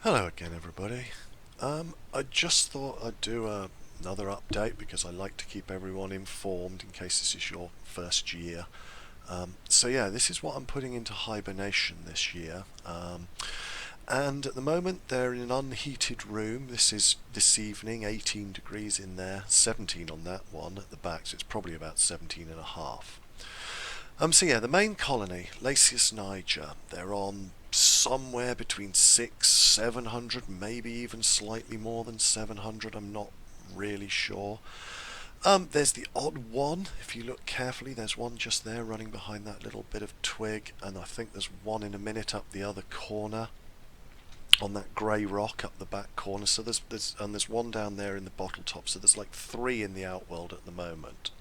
Hello again, everybody. I just thought I'd do another update because I like to keep everyone informed in case this is your first year. So yeah, this is what I'm putting into hibernation this year. And at the moment they're in an unheated room. This is this evening, 18 degrees in there, 17 on that one at the back, so it's probably about 17 and a half. So yeah, the main colony, Lasius niger, they're on somewhere between 700, maybe even slightly more than 700. I'm not really sure. There's the odd one. If you look carefully, there's one just there running behind that little bit of twig, and I think there's one in a minute up the other corner on that grey rock up the back corner. So there's one down there in the bottle top. So there's like three in the outworld at the moment.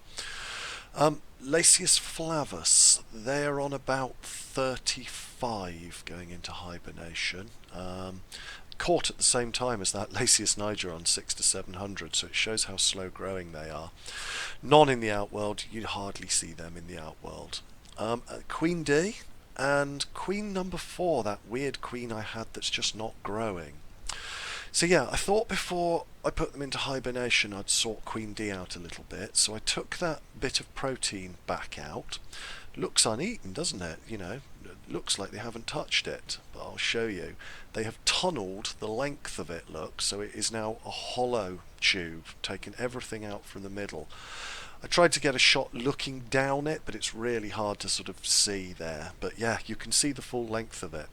Lasius flavus, they're on about 35 going into hibernation. Caught at the same time as that Lasius niger on 6 to 700, so it shows how slow growing they are. None in the outworld, you hardly see them in the outworld. Queen D and queen number 4, that weird queen I had that's just not growing. So yeah, I thought before I put them into hibernation I'd sort Queen D out a little bit, so I took that bit of protein back out. Looks uneaten, doesn't it? You know, it looks like they haven't touched it, but I'll show you. They have tunnelled the length of it, look, so it is now a hollow tube, taken everything out from the middle. I tried to get a shot looking down it, but it's really hard to sort of see there. But yeah, you can see the full length of it.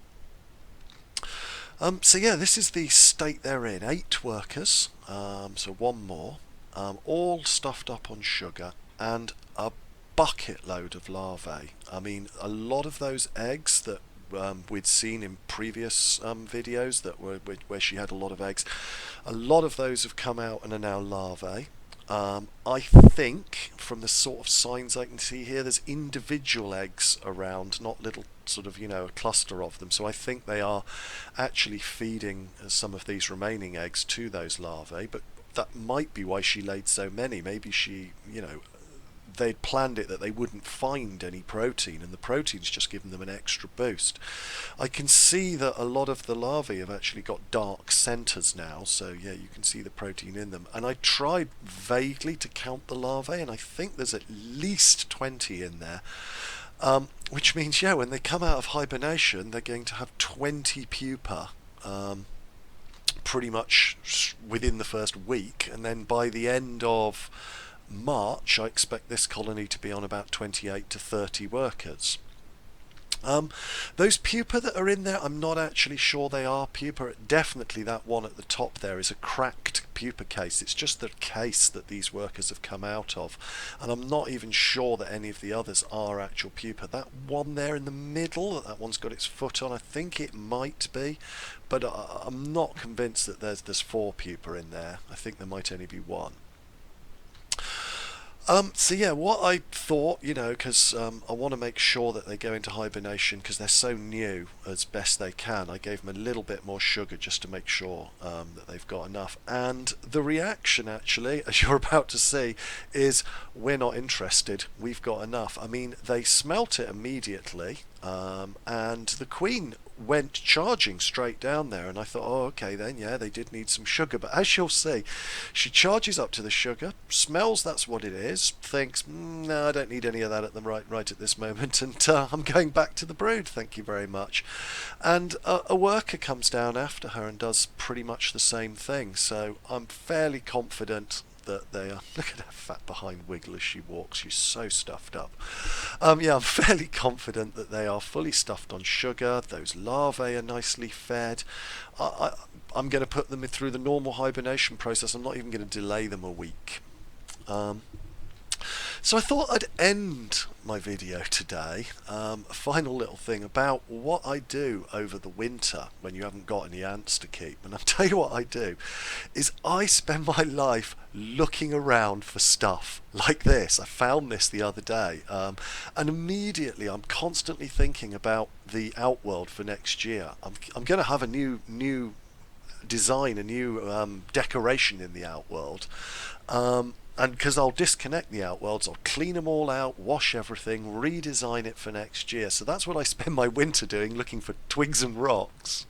So yeah, this is the state they're in. 8 workers, so one more, all stuffed up on sugar, and a bucket load of larvae. I mean, a lot of those eggs that we'd seen in previous videos that were where she had a lot of eggs, a lot of those have come out and are now larvae. I think from the sort of signs I can see here, there's individual eggs around, not little sort of, a cluster of them. So I think they are actually feeding some of these remaining eggs to those larvae, but that might be why she laid so many. Maybe she, they'd planned it that they wouldn't find any protein, and the protein's just given them an extra boost. I can see that a lot of the larvae have actually got dark centres now, so yeah, you can see the protein in them. And I tried vaguely to count the larvae, and I think there's at least 20 in there. Which means, yeah, when they come out of hibernation, they're going to have 20 pupa. Pretty much within the first week, and then by the end of March I expect this colony to be on about 28 to 30 workers. Those pupa that are in there, I'm not actually sure they are pupa. Definitely that one at the top there is a cracked pupa case. It's just the case that these workers have come out of, and I'm not even sure that any of the others are actual pupa. That one there in the middle, that one's got its foot on, I think it might be, but I'm not convinced that there's 4 pupa in there. I think there might only be 1. So yeah, what I thought, because I want to make sure that they go into hibernation because they're so new as best they can. I gave them a little bit more sugar just to make sure that they've got enough. And the reaction, actually, as you're about to see, is we're not interested. We've got enough. I mean, they smelt it immediately, and the queen went charging straight down there, and I thought, oh, okay then, yeah, they did need some sugar. But as you'll see, she charges up to the sugar, smells that's what it is, thinks, no, I don't need any of that at the right at this moment, and I'm going back to the brood, thank you very much. And a worker comes down after her and does pretty much the same thing, so I'm fairly confident that they are. Look at her fat behind wiggle as she walks. She's so stuffed up. Yeah, I'm fairly confident that they are fully stuffed on sugar. Those larvae are nicely fed. I'm going to put them through the normal hibernation process. I'm not even going to delay them a week. So I thought I'd end my video today, a final little thing about what I do over the winter when you haven't got any ants to keep. And I'll tell you what I do, is I spend my life looking around for stuff like this. I found this the other day, and immediately I'm constantly thinking about the outworld for next year. I'm going to have a new design, a new decoration in the outworld. And because I'll disconnect the outworlds, I'll clean them all out, wash everything, redesign it for next year. So that's what I spend my winter doing, looking for twigs and rocks.